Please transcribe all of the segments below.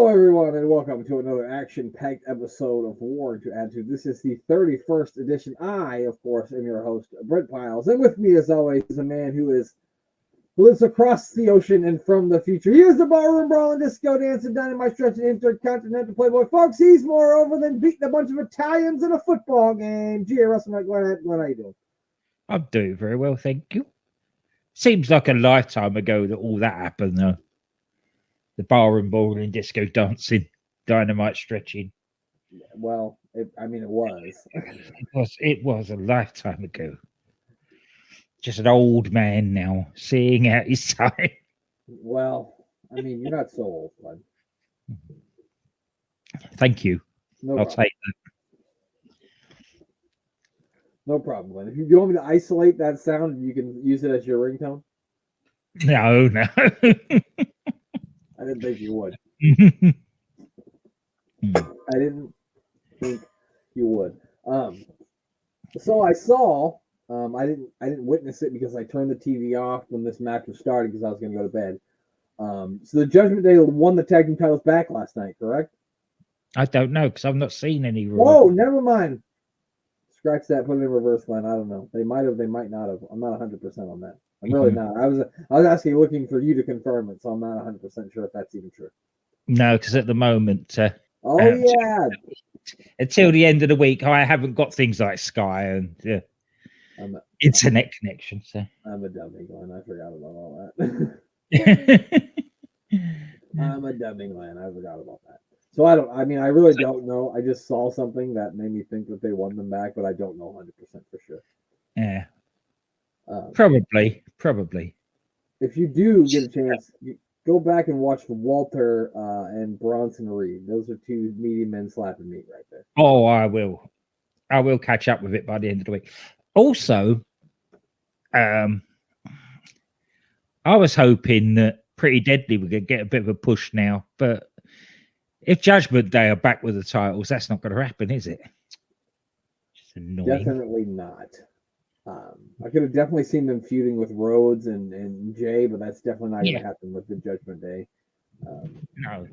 Hello, everyone, and welcome to another action-packed episode of War to Attitude. This is the 31st edition. I, of course, am your host, Brent Piles, and with me, as always, is a man who lives across the ocean and from the future. He is the ballroom brawling, disco dancing, dynamite stretching, intercontinental playboy. Folks, he's more over than beating a bunch of Italians in a football game. G.A. Wrestling, Glenn, how you doing? I'm doing very well, thank you. Seems like a lifetime ago that all that happened, though. The bar and bowling, disco dancing, dynamite stretching. Well, it was. It was a lifetime ago. Just an old man now, seeing out his time. Well, I mean, you're not so old, bud. Thank you. No I'll problem. take that. No problem, Glenn. If you want me to isolate that sound, you can use it as your ringtone. No. I didn't think you would. I didn't think you would. So I saw. I didn't witness it because I turned the TV off when this match was starting because I was going to go to bed. So the Judgment Day won the tag team titles back last night, correct? I don't know because I've not seen any. Whoa, never mind. Scratch that. Put it in reverse, Glenn. I don't know. They might have. They might not have. I'm not 100% on that. I'm really not. I was actually looking for you to confirm it, so I'm not 100% sure if that's even true. No, because at the moment, yeah, until the end of the week, I haven't got things like Sky and internet connection. So I'm a dummy, Glenn. I forgot about all that. I'm a dummy, Glenn. I forgot about that. So I really don't know. I just saw something that made me think that they won them back, but I don't know 100% for sure. Yeah. Probably. If you do get a chance, go back and watch Walter and Bronson Reed. Those are two meaty men slapping meat right there. Oh, I will catch up with it by the end of the week. Also, I was hoping that Pretty Deadly would get a bit of a push now, but if Judgment Day are back with the titles, that's not going to happen, is it? Just annoying. Definitely not. I could have definitely seen them feuding with Rhodes and Jay, but that's definitely not going to happen with the Judgment Day. No.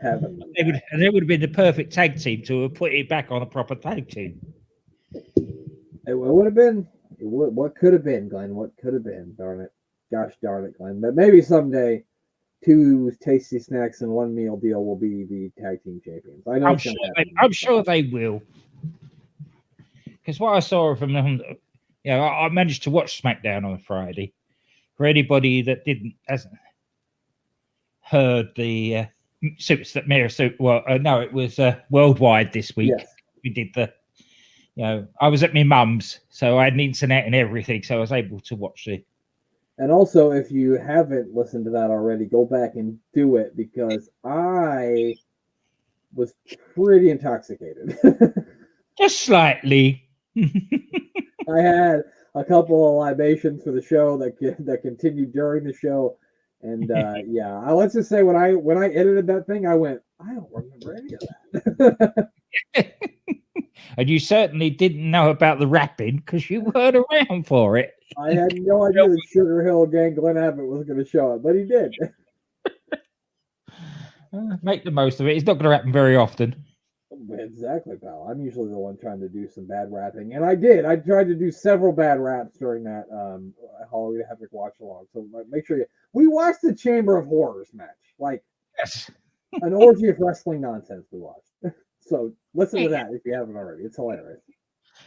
They would have been the perfect tag team to have put it back on a proper tag team. It would have been. What could have been, Glenn? What could have been? Darn it. Gosh darn it, Glenn. But maybe someday 2 tasty snacks and 1 meal deal will be the tag team champions. I know. I'm sure they will. Because what I saw from them, I managed to watch SmackDown on Friday. For anybody that hasn't heard the it was worldwide this week. Yes. We did I was at my mum's, so I had an internet and everything, so I was able to watch it. And also, if you haven't listened to that already, go back and do it because I was pretty intoxicated. Just slightly. I had a couple of libations for the show that continued during the show, and let's just say when I edited that thing, I went, I don't remember any of that. And you certainly didn't know about the rapping because you weren't around for it. I had no idea that Sugar Hill Gang Glenn Abbott was going to show up, but he did. Make the most of it. It's not going to happen very often. Exactly, pal. I'm usually the one trying to do some bad rapping, and I did. I tried to do several bad raps during that Halloween Havoc watch along. So make sure we watched the Chamber of Horrors match, like yes, an orgy of wrestling nonsense. We watched. So listen to that if you haven't already. It's hilarious.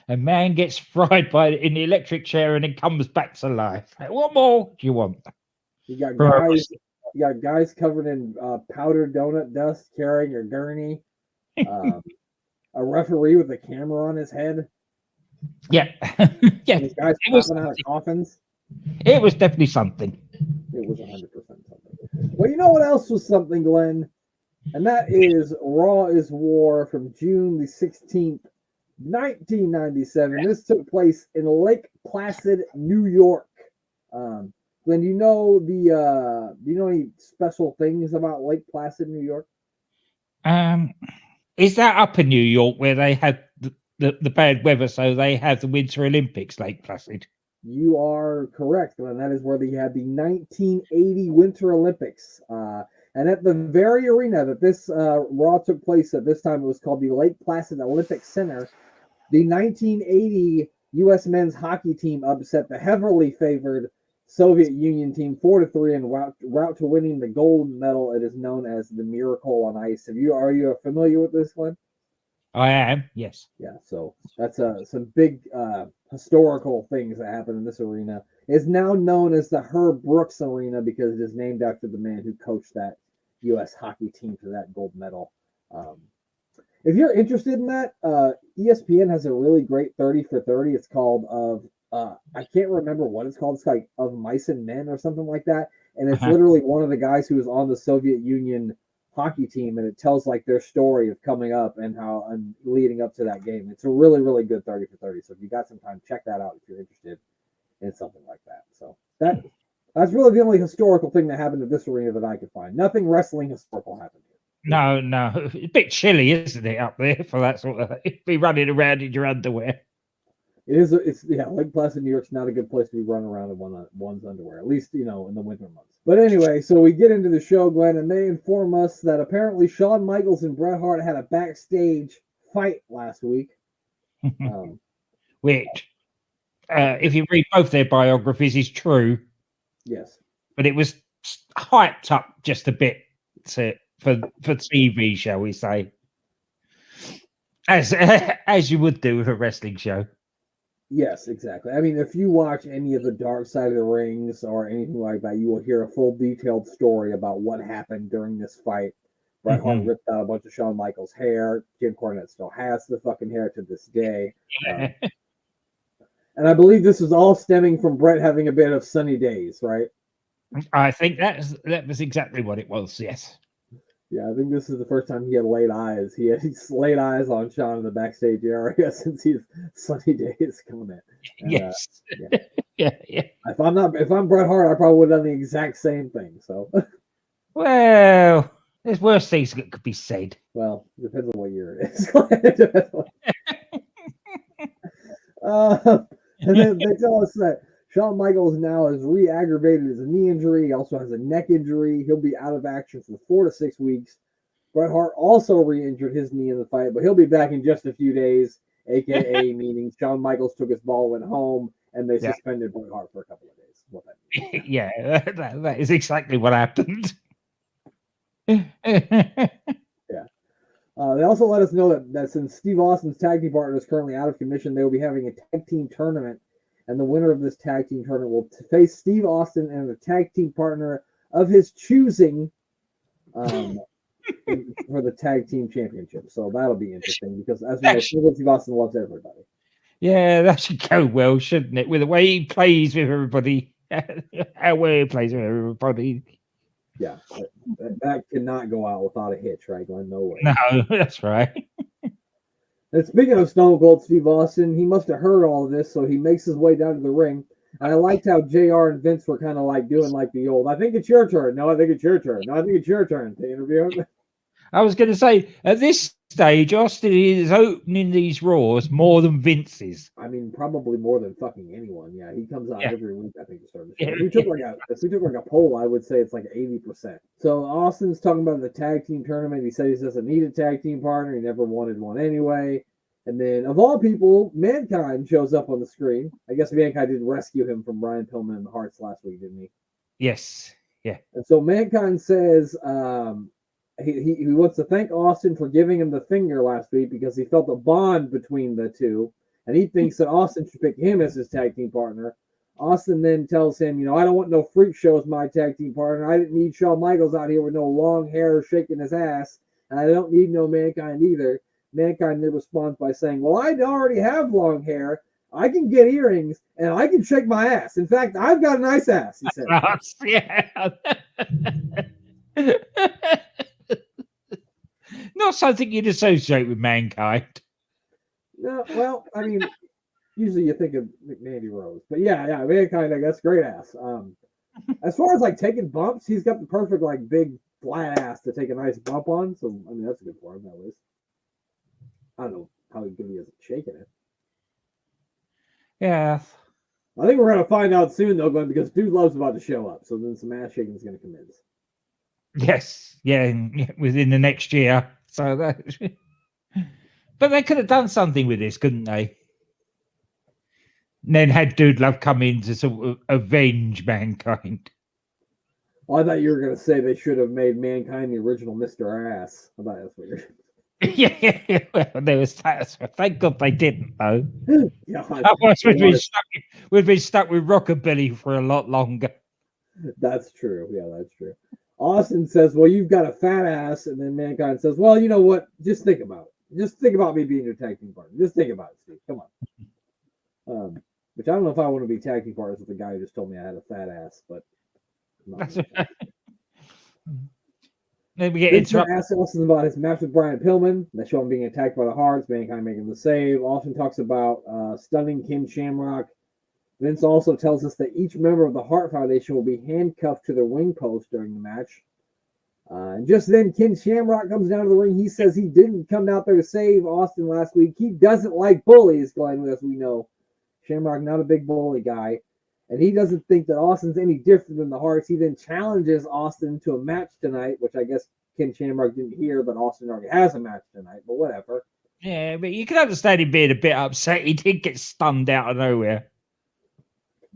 A man gets fried in the electric chair and then comes back to life. What more do you want? You got guys covered in powdered donut dust carrying a gurney. A referee with a camera on his head. Yeah. Yeah. These guys popping out of coffins. It was definitely something. It was 100% something. Well, you know what else was something, Glenn? And that is Raw is War from June the 16th, 1997. This took place in Lake Placid, New York. Glenn, do you know any special things about Lake Placid, New York? Is that up in New York where they had the bad weather, so they have the Winter Olympics, Lake Placid? You are correct, and that is where they had the 1980 Winter Olympics. And at the very arena that this Raw took place at, this time it was called the Lake Placid Olympic Center, the 1980 U.S. men's hockey team upset the heavily favored Soviet Union team 4-3 en route to winning the gold medal. It is known as the Miracle on Ice. Are you familiar with this one? I am, yes. Yeah, so that's some big historical things that happened in this arena. It's now known as the Herb Brooks Arena because it is named after the man who coached that U.S. hockey team to that gold medal. If you're interested in that, ESPN has a really great 30 for 30. It's called I can't remember what it's called. It's like Of Mice and Men or something like that. And it's literally one of the guys who was on the Soviet Union hockey team, and it tells like their story of coming up and how and leading up to that game. It's a really, really good 30 for 30. So if you got some time, check that out if you're interested in something like that. So that's really the only historical thing that happened at this arena that I could find. Nothing wrestling historical happened here. No. It's a bit chilly, isn't it, up there for that sort of thing? Be running around in your underwear. It is. Lake Placid, New York's not a good place to be running around in one's underwear, at least, in the winter months. But anyway, so we get into the show, Glenn, and they inform us that apparently Shawn Michaels and Bret Hart had a backstage fight last week. Which, if you read both their biographies, is true. Yes. But it was hyped up just a bit for TV, shall we say. As you would do with a wrestling show. Yes, exactly. I mean, if you watch any of the Dark Side of the Rings or anything like that, you will hear a full detailed story about what happened during this fight. Bret Hart ripped out a bunch of Shawn Michaels' hair. Jim Cornette still has the fucking hair to this day. And I believe this is all stemming from Bret having a bit of sunny days, right? I think that was exactly what it was, yes. Yeah, I think this is the first time he had laid eyes. He's laid eyes on Shawn in the backstage area since his sunny days coming. Yes. Yeah. If I'm Bret Hart, I probably would have done the exact same thing. So, well, there's worse things that could be said. Well, depends on what year it is. And then they tell us that Shawn Michaels now has re-aggravated his knee injury. He also has a neck injury. He'll be out of action for 4 to 6 weeks. Bret Hart also re-injured his knee in the fight, but he'll be back in just a few days, a.k.a. meaning Shawn Michaels took his ball, went home, and they suspended Bret Hart for a couple of days. What that means. Yeah, that is exactly what happened. They also let us know that since Steve Austin's tag team partner is currently out of commission, they will be having a tag team tournament. And the winner of this tag team tournament will face Steve Austin and a tag team partner of his choosing for the tag team championship. So that'll be interesting because, as we know, Steve Austin loves everybody. Yeah, that should go well, shouldn't it? With the way he plays with everybody, how well he plays with everybody. Yeah, that cannot go out without a hitch, right, Glenn? No way. No, that's right. And speaking of Stone Cold Steve Austin, he must have heard all of this, so he makes his way down to the ring. And I liked how JR and Vince were kind of like doing like the old, I think it's your turn. No, I think it's your turn. No, I think it's your turn to interview him. I was going to say, at this stage, Austin is opening these Raws more than Vince is. I mean, probably more than fucking anyone. Yeah, he comes out every week, I think, to start the show. Yeah. If we took like a poll, I would say it's like 80%. So Austin's talking about the tag team tournament. He said he doesn't need a tag team partner. He never wanted one anyway. And then, of all people, Mankind shows up on the screen. I guess Mankind did rescue him from Brian Pillman and the Hearts last week, didn't he? Yes. Yeah. And so Mankind says he wants to thank Austin for giving him the finger last week because he felt a bond between the two. And he thinks that Austin should pick him as his tag team partner. Austin then tells him, I don't want no freak show as my tag team partner. I didn't need Shawn Michaels out here with no long hair shaking his ass. And I don't need no Mankind either. Mankind then responds by saying, well, I already have long hair. I can get earrings, and I can shake my ass. In fact, I've got a nice ass, he said. Yeah. Not something you'd associate with Mankind. No, well, I mean, usually you think of McMandy Rose. But yeah, Mankind, I guess, great ass. As far as, like, taking bumps, he's got the perfect, like, big flat ass to take a nice bump on. So, I mean, that's good for him, at least. I don't know how good he is at shaking it. Yeah. I think we're going to find out soon, though, Glenn, because dude loves about to show up. So then some ass shaking is going to commence. Yes, yeah, within the next year. So that, but they could have done something with this, couldn't they? And then had Dude Love come in to sort of avenge Mankind. Oh, I thought you were going to say they should have made Mankind the original Mr. Ass. I thought that's weird. Yeah. Well, there was that. Thank God they didn't, though. Yeah, Otherwise, we'd been stuck with Rockabilly for a lot longer. that's true. Yeah, that's true. Austin says, "Well, you've got a fat ass," and then Mankind says, "Well, you know what? Just think about it. Just think about me being your tag team partner. Just think about it, Steve. Come on." Which I don't know if I want to be tag team partners with the guy who just told me I had a fat ass, but. Then we get Vince interrupted. asks Austin about his match with Brian Pillman. They show him being attacked by the Hearts, Mankind making the save. Austin talks about stunning Ken Shamrock. Vince also tells us that each member of the Hart Foundation will be handcuffed to their ring post during the match. And just then, Ken Shamrock comes down to the ring. He says he didn't come out there to save Austin last week. He doesn't like bullies, Glenn, as we know. Shamrock, not a big bully guy. And he doesn't think that Austin's any different than the Hearts. He then challenges Austin to a match tonight, which I guess Ken Shamrock didn't hear, but Austin already has a match tonight, but whatever. Yeah, but you can understand him being a bit upset. He did get stunned out of nowhere.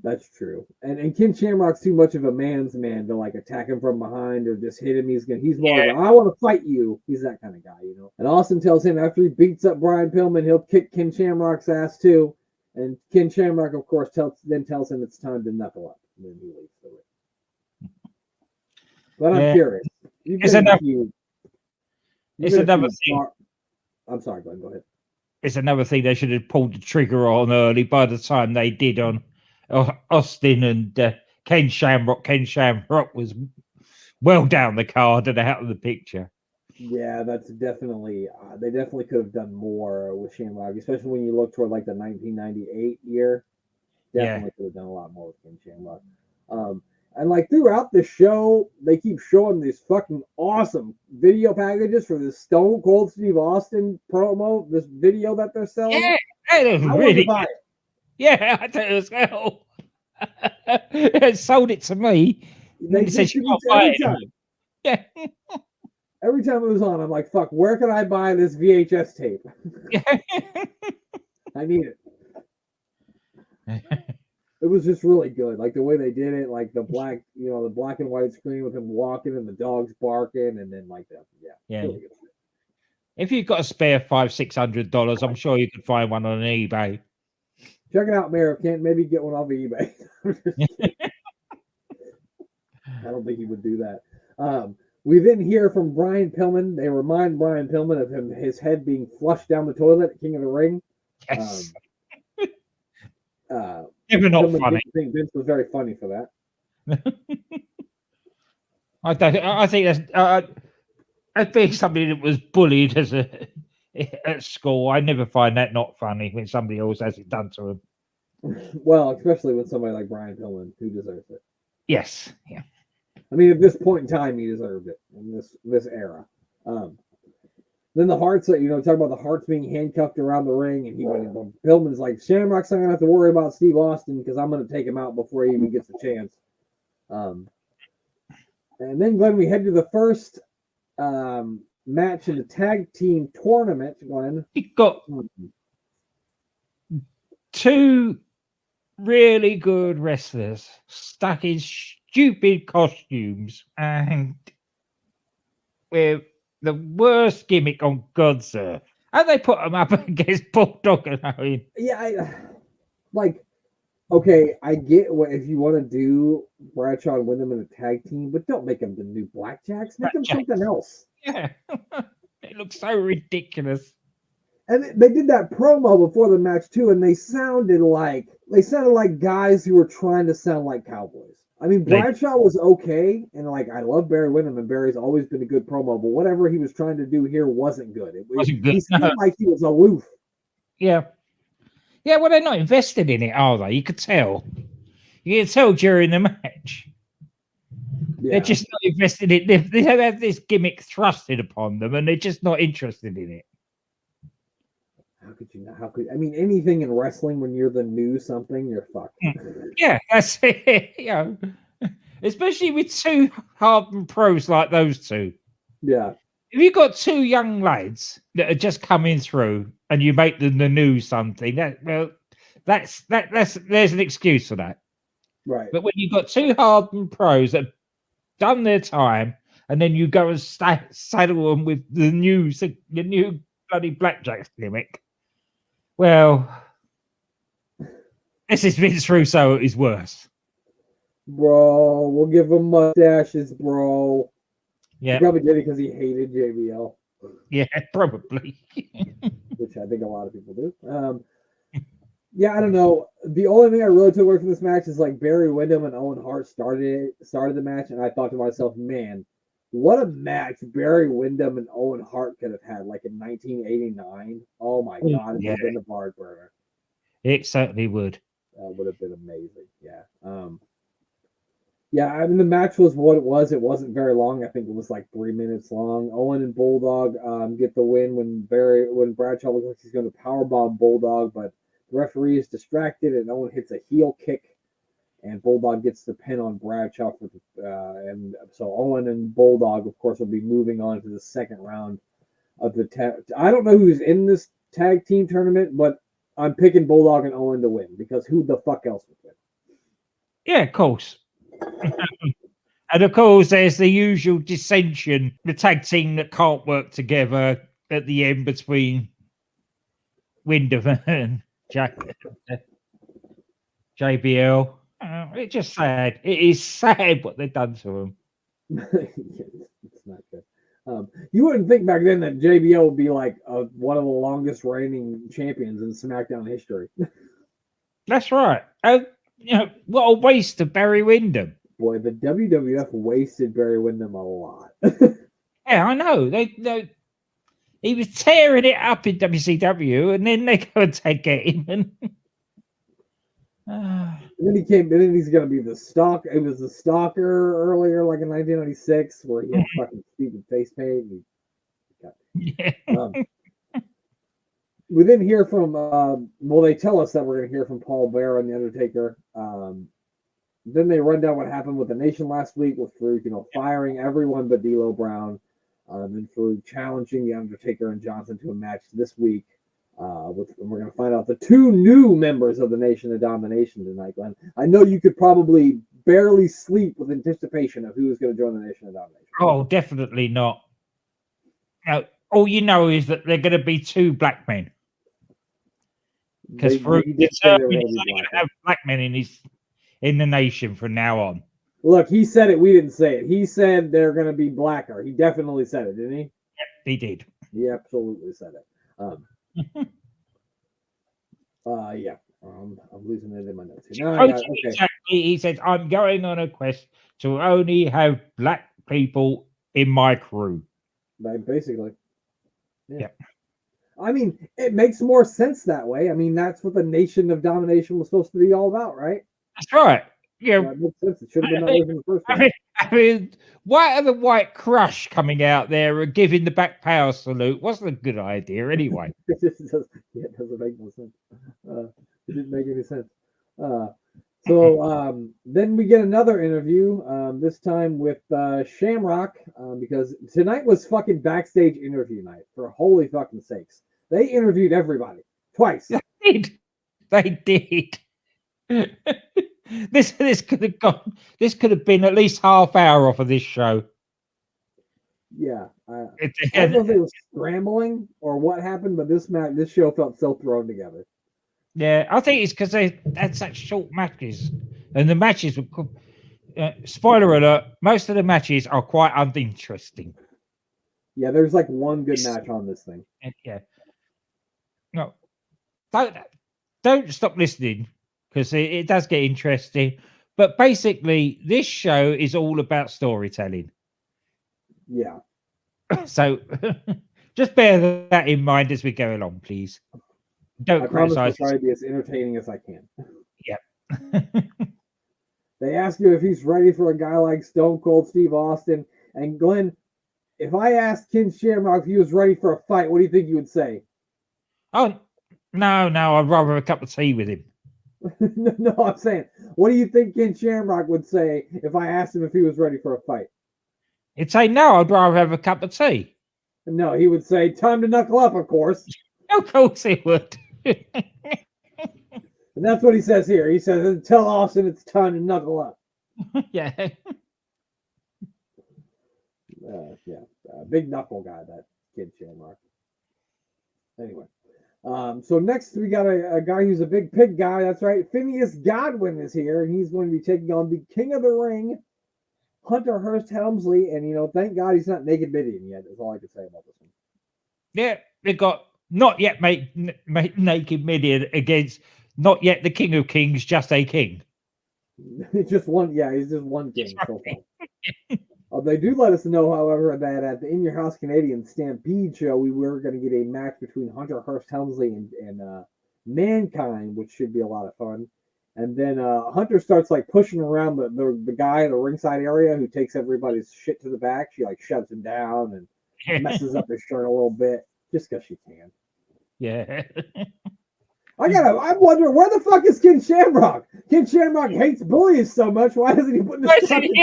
That's true. And Ken Shamrock's too much of a man's man to like attack him from behind or just hit him. He's more of a, I want to fight you. He's that kind of guy, you know. And Austin tells him after he beats up Brian Pillman, he'll kick Ken Shamrock's ass too. And Ken Shamrock, of course, tells him it's time to knuckle up. And then he leaves the ring. But I'm curious. It's another thing. I'm sorry, Glenn, go ahead. It's another thing they should have pulled the trigger on early by the time they did on Austin and Ken Shamrock. Ken Shamrock was well down the card and out of the picture. Yeah, that's definitely they definitely could have done more with Shamrock, especially when you look toward like the 1998 year. Definitely could have done a lot more with Ken Shamrock. And like throughout the show, they keep showing these fucking awesome video packages for this Stone Cold Steve Austin promo, this video that they're selling. Yeah, it was really good. Yeah, I thought it was hell. It sold it to me. They said you can't buy it anymore. Yeah. Every time it was on, I'm like, fuck, where can I buy this VHS tape? I need it. It was just really good. Like the way they did it, like the black and white screen with him walking and the dogs barking, and then like that. Yeah. Really good. If you've got a spare $500-$600, I'm sure you could find one on eBay. Check it out, Mayor of Kent. Maybe get one off of eBay. I don't think he would do that. We then hear from Brian Pillman. They remind Brian Pillman of his head being flushed down the toilet at King of the Ring. Yes. Never not Pillman funny. I think Vince was very funny for that. I think that's as being somebody that was bullied at school. I never find that not funny when somebody else has it done to him. Well, especially with somebody like Brian Pillman, who deserves it. Yes. Yeah. I mean, at this point in time, he deserved it in this era. Then the Hearts, talk about the Hearts being handcuffed around the ring, and Pillman's like, Shamrock's not gonna have to worry about Steve Austin because I'm gonna take him out before he even gets a chance. And then Glenn, we head to the first match in the tag team tournament. Glenn, he got two really good wrestlers stuck in stupid costumes and with the worst gimmick on God's earth. And they put them up against Bulldog and Owen. Yeah, okay, I get what if you want to do Bradshaw and Wyndham in a tag team, but don't make them the new Blackjacks. Make them something else. Yeah, it looks so ridiculous. And they did that promo before the match too, and they sounded like guys who were trying to sound like cowboys. I mean, Bradshaw was okay, and I love Barry Windham, and Barry's always been a good promo, but whatever he was trying to do here wasn't good. Wasn't good. He seemed like he was aloof. Yeah. Yeah, well, they're not invested in it, are they? You could tell. You could tell during the match. Yeah. They're just not invested in it. They have this gimmick thrusted upon them, and they're just not interested in it. Anything in wrestling when you're the new something, you're fucked. Yeah, that's it. especially with two hardened pros like those two. Yeah. If you've got two young lads that are just coming through and you make them the new something, there's an excuse for that. Right. But when you've got two hardened pros that have done their time, and then you go and saddle them with the new bloody blackjack gimmick, well, this is Vince Russo at his worst. Bro, we'll give him mustaches, bro. Yeah. He probably did it because he hated JBL. Yeah, probably. Which I think a lot of people do. Yeah, I don't know. The only thing I really took away from this match is like Barry Windham and Owen Hart started the match, and I thought to myself, man, what a match Barry Windham and Owen Hart could have had, like in 1989. Oh my God, it would have been a barn burner. It certainly would. That would have been amazing. Yeah. Yeah, I mean the match was what it was. It wasn't very long. I think it was like 3 minutes long. Owen and Bulldog get the win when Bradshaw looks like he's going to powerbomb Bulldog, but the referee is distracted and Owen hits a heel kick, and Bulldog gets the pin on Bradshaw and so Owen and Bulldog, of course, will be moving on to the second round of the I don't know who's in this tag team tournament, but I'm picking Bulldog and Owen to win because who the fuck else would win? Yeah, of course. And of course, there's the usual dissension, the tag team that can't work together at the end between Windham and JBL. It's just sad. It is sad what they've done to him. It's not good. You wouldn't think back then that JBL would be like one of the longest reigning champions in SmackDown history. That's right. What a waste of Barry Windham. Boy, the WWF wasted Barry Windham a lot. Yeah, I know. He was tearing it up in WCW, and then they go and take him. And then he's going to be the stalker. It was the stalker earlier, like in 1996, where he had fucking stupid face paint. We didn't hear from, they tell us that we're going to hear from Paul Bearer and The Undertaker. Then they run down what happened with the Nation last week with Farouk, firing everyone but D'Lo Brown. And Farouk challenging The Undertaker and Johnson to a match this week. And we're going to find out the two new members of the Nation of Domination tonight, Glenn. I know you could probably barely sleep with anticipation of who is going to join the Nation of Domination. Oh, definitely not. Now, all you know is that they're going to be two black men. Because Farouk determined he's only going to have black men in the Nation from now on. Look, he said it. We didn't say it. He said they're going to be blacker. He definitely said it, didn't he? Yep, he did. He absolutely said it. Yeah. I'm losing it in my notes. Okay. Exactly. He said, I'm going on a quest to only have black people in my crew. Basically. Yeah. Yep. I mean, it makes more sense that way. I mean, that's what the Nation of Domination was supposed to be all about, right? That's right. Yeah. That makes sense. It should have been that way from the first one. I mean, why are the White Crush coming out there and giving the back power salute? Wasn't a good idea anyway. It doesn't make no sense. It didn't make any sense. So then we get another interview, this time with Shamrock, because tonight was fucking backstage interview night, for holy fucking sakes. They interviewed everybody twice. They did. This could have gone. This could have been at least half hour off of this show. Yeah, I don't know if it was scrambling or what happened, but this show felt so thrown together. Yeah, I think it's because they had such short matches, and the matches were. Spoiler alert: most of the matches are quite uninteresting. Yeah, there's like one good match on this thing. Yeah. No, don't stop listening, because it does get interesting. But basically, this show is all about storytelling. Yeah. So just bear that in mind as we go along, please. Don't criticize. I'll try to be as entertaining as I can. Yep. They ask you if he's ready for a guy like Stone Cold Steve Austin. And Glenn, if I asked Ken Shamrock if he was ready for a fight, what do you think you would say? Oh, no, I'd rather have a cup of tea with him. No, I'm saying, what do you think Ken Shamrock would say if I asked him if he was ready for a fight? He'd say, no, I'd rather have a cup of tea. No, he would say, time to knuckle up, of course. Of course he would. And that's what he says here. He says, tell Austin it's time to knuckle up. Yeah. Big knuckle guy, that Kid Shamrock. Anyway, so next we got a guy who's a big pig guy. That's right. Phineas Godwin is here, and he's going to be taking on the King of the Ring, Hunter Hearst Helmsley. And, thank God he's not Naked Midian yet. That's all I can say about this one. Yeah, they got not yet Naked Midian against not yet the King of Kings, just a king. He's just one king so far. They do let us know, however, that at the In Your House Canadian Stampede show, we were going to get a match between Hunter Hearst Helmsley and Mankind, which should be a lot of fun. And then Hunter starts like pushing around the guy in the ringside area who takes everybody's shit to the back. She like shoves him down and messes up his shirt a little bit just because she can. Yeah. I'm wondering, where the fuck is Ken Shamrock? Ken Shamrock hates bullies so much. Why isn't he putting this stuff in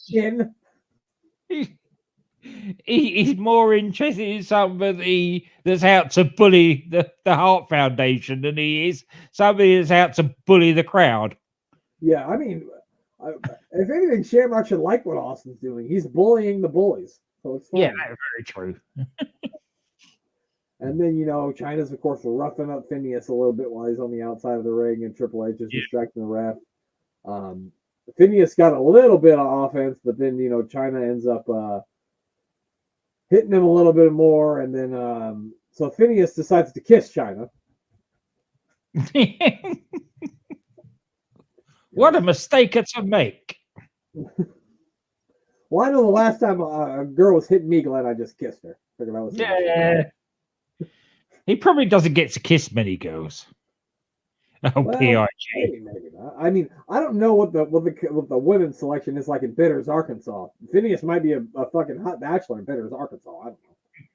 China? He's more interested in somebody that's out to bully the Hart Foundation than he is somebody that's out to bully the crowd. Yeah, I mean, if anything, Shamrock should like what Austin's doing. He's bullying the bullies. So it's fun. Yeah, very true. And then, China's, of course, roughing up Phineas a little bit while he's on the outside of the ring, and Triple H is distracting the ref. Phineas got a little bit of offense, but then, China ends up hitting him a little bit more, and then so Phineas decides to kiss China. What a mistake to make. Well, I know the last time a girl was hitting me, Glenn, I just kissed her. Yeah. He probably doesn't get to kiss many girls. Oh, well, PIG. Maybe not. I mean, I don't know what the women's selection is like in Bitters, Arkansas. Phineas might be a fucking hot bachelor in Bitters, Arkansas. I don't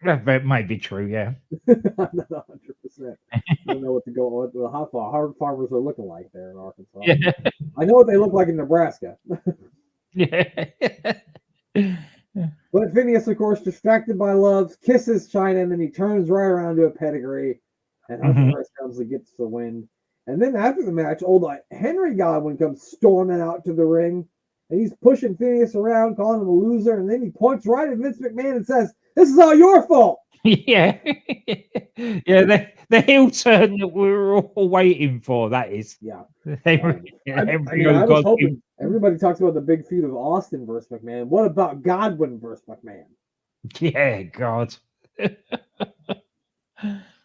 know. That might be true, yeah. I'm not 100%. I don't know what the hot farmers are looking like there in Arkansas. Yeah. I know what they look like in Nebraska. Yeah. But Phineas, of course, distracted by love, kisses China, and then he turns right around to a pedigree, and Hunter Hearst Helmsley gets the win. And then after the match, old Henry Godwin comes storming out to the ring, and he's pushing Phineas around, calling him a loser, and then he points right at Vince McMahon and says, "This is all your fault." Yeah. Yeah, the heel turn that we were all waiting for, that is. Yeah. I was hoping everybody talks about the big feud of Austin versus McMahon. What about Godwin versus McMahon? Yeah, God. You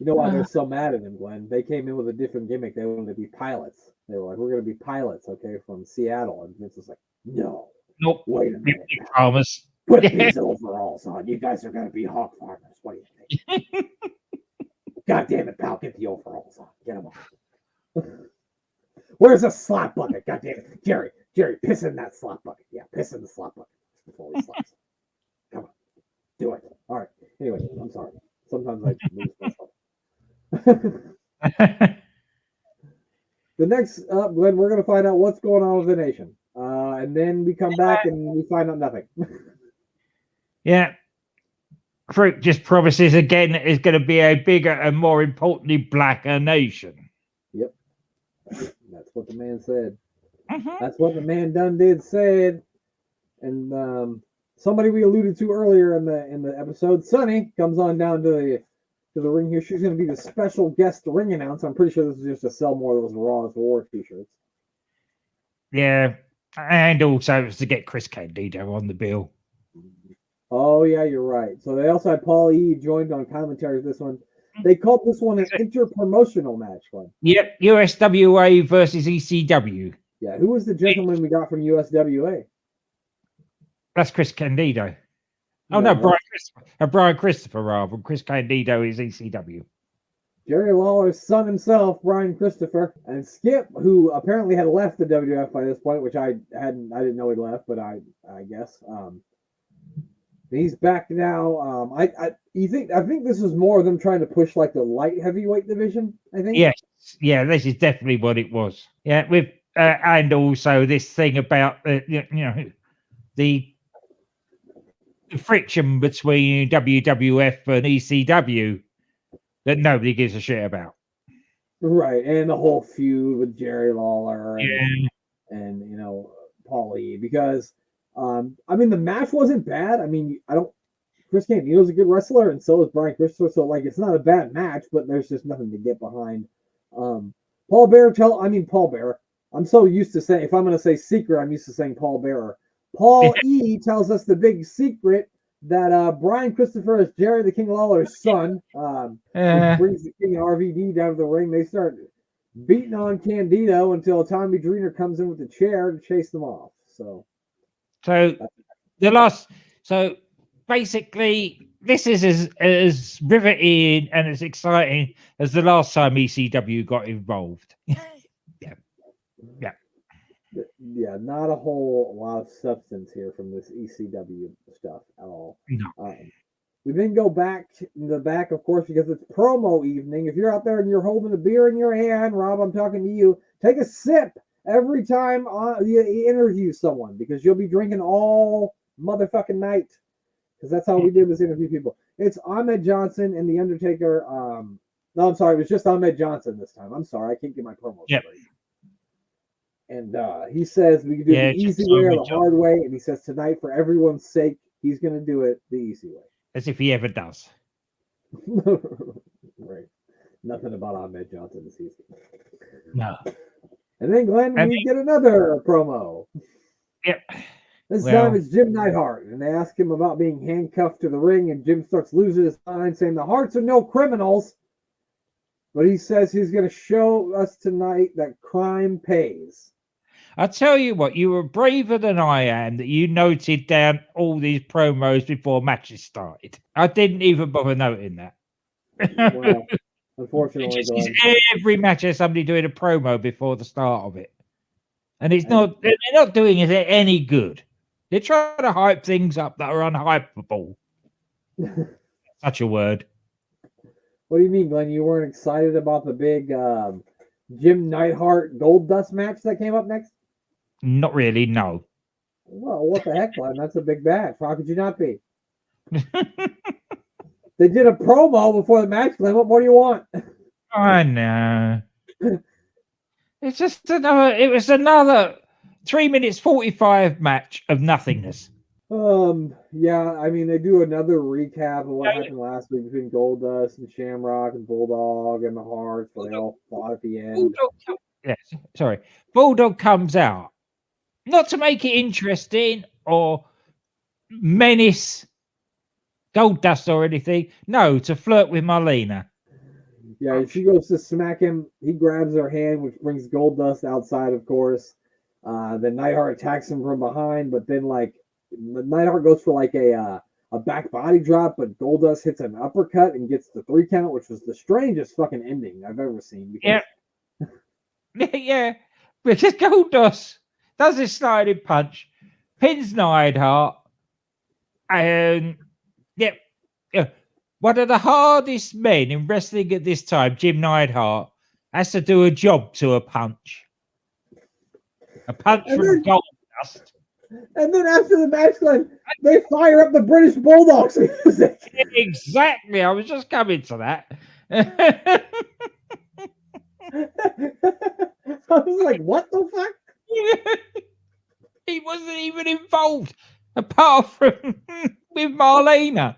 know why they're so mad at him, Glenn? They came in with a different gimmick. They wanted to be pilots. They were like, "We're going to be pilots, okay, from Seattle." And Vince was like, "No. Nope. Wait a minute. Promise. Put these overalls on. You guys are going to be hog farmers. What do you think?" God damn it, pal. Get the overalls on. Get them on. Where's the slot bucket? God damn it. Jerry, piss in that slot bucket. Yeah, piss in the slot bucket before he slaps it. Come on. Do it. All right. Anyway, I'm sorry. Sometimes I lose myself. The next up, Glenn, we're going to find out what's going on with the nation. And then we come back and we find out nothing. Yeah. Fruit just promises again it's going to be a bigger and more importantly blacker nation. Yep. That's what the man said. That's what the man done did said. And somebody we alluded to earlier in the episode, Sunny, comes on down to the ring here. She's going to be the special guest ring announcer. I'm pretty sure this is just to sell more of those Raw War t-shirts. Yeah. And also it's to get Chris Candido on the bill. Oh, yeah, you're right. So they also had Paul E. joined on commentary this one. They called this one an inter-promotional match, Glenn. Yep, USWA versus ECW. Yeah, who was the gentleman we got from USWA? That's Chris Candido. Oh, no, Brian Christopher, rather. Chris Candido is ECW. Jerry Lawler's son himself, Brian Christopher, and Skip, who apparently had left the WWF by this point, which I didn't know he left, but I guess. He's back now. I think this is more of them trying to push like the light heavyweight division. I think. Yes, yeah, this is definitely what it was. Yeah, with and also this thing about the friction between WWF and ECW that nobody gives a shit about. Right, and the whole feud with Jerry Lawler and Paulie, because I mean the match wasn't bad. I mean Chris Candido's a good wrestler, and so is Brian Christopher. So like it's not a bad match, but there's just nothing to get behind. Paul Bearer. I'm so used to saying, if I'm going to say secret, I'm used to saying Paul Bearer. Paul E tells us the big secret that Brian Christopher is Jerry the King Lawler's son. Which brings the King and RVD down to the ring. They start beating on Candido until Tommy Dreamer comes in with the chair to chase them off. So basically, this is as riveting and as exciting as the last time ECW got involved. Yeah, not a whole lot of substance here from this ECW stuff at all. No. We then go back in the back, of course, because it's promo evening. If you're out there and you're holding a beer in your hand, Rob, I'm talking to you, take a sip every time you interview someone, because you'll be drinking all motherfucking night. Because that's how we do this interview people. It's Ahmed Johnson and The Undertaker. No, I'm sorry. It was just Ahmed Johnson this time. I'm sorry. I can't get my promo straight. And he says we can do the easy way or the hard way. And he says tonight, for everyone's sake, he's going to do it the easy way. As if he ever does. Right. Nothing about Ahmed Johnson this season. No. And then, Glenn, we get another promo. Yep. This time it's Jim Neidhart, and they ask him about being handcuffed to the ring, and Jim starts losing his mind, saying the Harts are no criminals. But he says he's going to show us tonight that crime pays. I tell you what, you were braver than I am that you noted down all these promos before matches started. I didn't even bother noting that. Well, unfortunately, every match has somebody doing a promo before the start of it. And they're not doing it any good. They're trying to hype things up that are unhypeable. Such a word. What do you mean, Glenn? You weren't excited about the big Jim Neidhart Gold Dust match that came up next? Not really, no. Well, what the heck, Glenn? That's a big match. How could you not be? They did a promo before the match, Glenn. What more do you want? I know. It's just another 3 minutes 45 match of nothingness. Yeah, I mean, they do another recap of what happened last week between Goldust and Shamrock and Bulldog and the Hearts, but they all fought at the end. Bulldog comes out, not to make it interesting or menace Goldust or anything. No, to flirt with Marlena. Yeah, she goes to smack him. He grabs her hand, which brings Goldust outside, of course. Then Neidhart attacks him from behind, but then Neidhart goes for a back body drop, but Goldust hits an uppercut and gets the 3 count, which was the strangest fucking ending I've ever seen. Yeah, because Goldust does his sliding punch, pins Neidhart, and one of the hardest men in wrestling at this time, Jim Neidhart, has to do a job to a punch. A punch from Goldust. And then after the match, they fire up the British Bulldogs music. Exactly. I was just coming to that. I was like, what the fuck? He wasn't even involved, apart from with Marlena.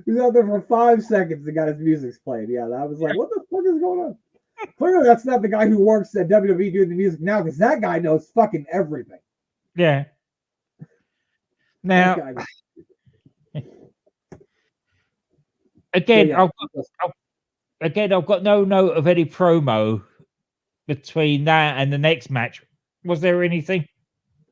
He was out there for 5 seconds and got his music played. Yeah, I was like, what the fuck is going on? Clearly, that's not the guy who works at WWE doing the music now, because that guy knows fucking everything. Yeah. Now, again, I've got no note of any promo between that and the next match. Was there anything?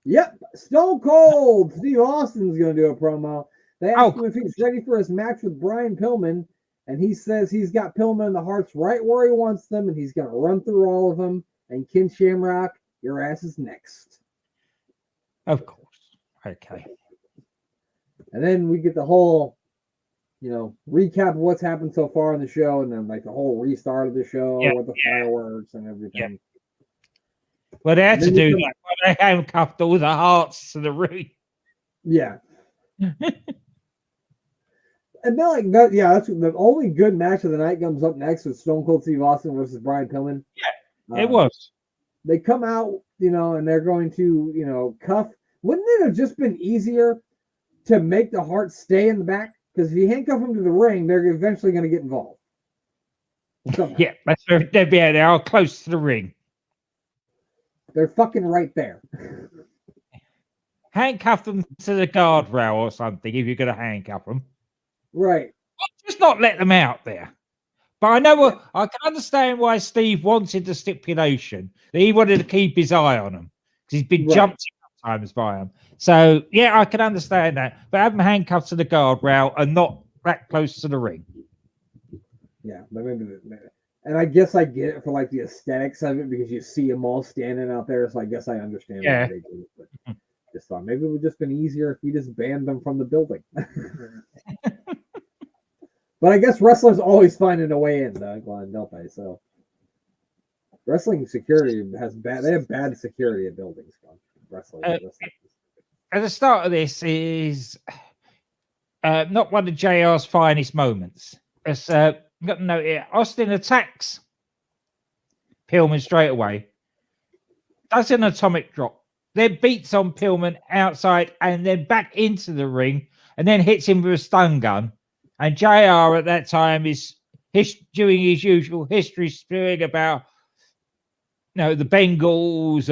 Yep, Stone Cold Steve Austin's going to do a promo. They asked him if he's ready for his match with Brian Pillman, and he says he's got Pillman and the Hearts right where he wants them, and he's going to run through all of them. And Ken Shamrock, your ass is next. Of course. Okay. And then we get the whole, recap of what's happened so far in the show, and then like the whole restart of the show with the fireworks and everything. Well, they had to do that. They handcuffed all the hearts to the ring. Yeah. And then, like, that, that's the only good match of the night comes up next with Stone Cold Steve Austin versus Brian Pillman. Yeah, it was. They come out, and they're going to, cuff. Wouldn't it have just been easier to make the Heart stay in the back? Because if you handcuff them to the ring, they're eventually going to get involved. Somehow. Yeah, they're all close to the ring. They're fucking right there. Handcuff them to the guardrail or something if you're going to handcuff them. Right. Just not let them out there. But I know I can understand why Steve wanted the stipulation that he wanted to keep his eye on them because he's been jumped times by them. So I can understand that. But have them handcuffed to the guardrail and not that close to the ring. Yeah, and I guess I get it for like the aesthetics of it because you see them all standing out there. So I guess I understand why they do it. But just thought maybe it would just been easier if we just banned them from the building. But I guess wrestlers always finding a way in, Glenn, don't they? So wrestling security they have bad security at buildings. Wrestling. At the start of this is not one of JR's finest moments. It's got to note here. Austin attacks Pillman straight away. Does an atomic drop. Then beats on Pillman outside and then back into the ring and then hits him with a stun gun. And JR at that time is doing his usual history spewing about the Bengals,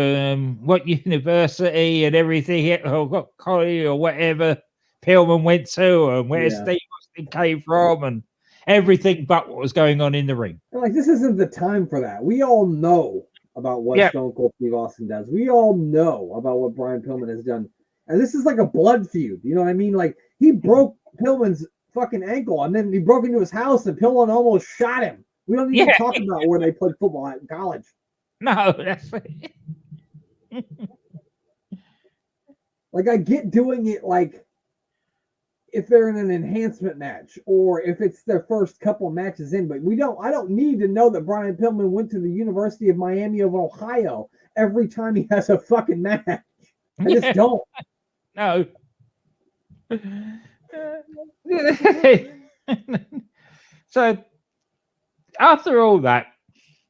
what university and everything, or what college or whatever Pillman went to, and where Steve Austin came from, and everything but what was going on in the ring. Like, this isn't the time for that. We all know about what Stone Cold Steve Austin does. We all know about what Brian Pillman has done. And this is like a blood feud. You know what I mean? Like, he broke Pillman's fucking ankle, and then he broke into his house, and Pillman almost shot him. We don't even talk about where they played football at in college. No, that's like, I get doing it like if they're in an enhancement match or if it's their first couple matches in, but I don't need to know that Brian Pillman went to the University of Miami of Ohio every time he has a fucking match. I just don't. No. So after all that,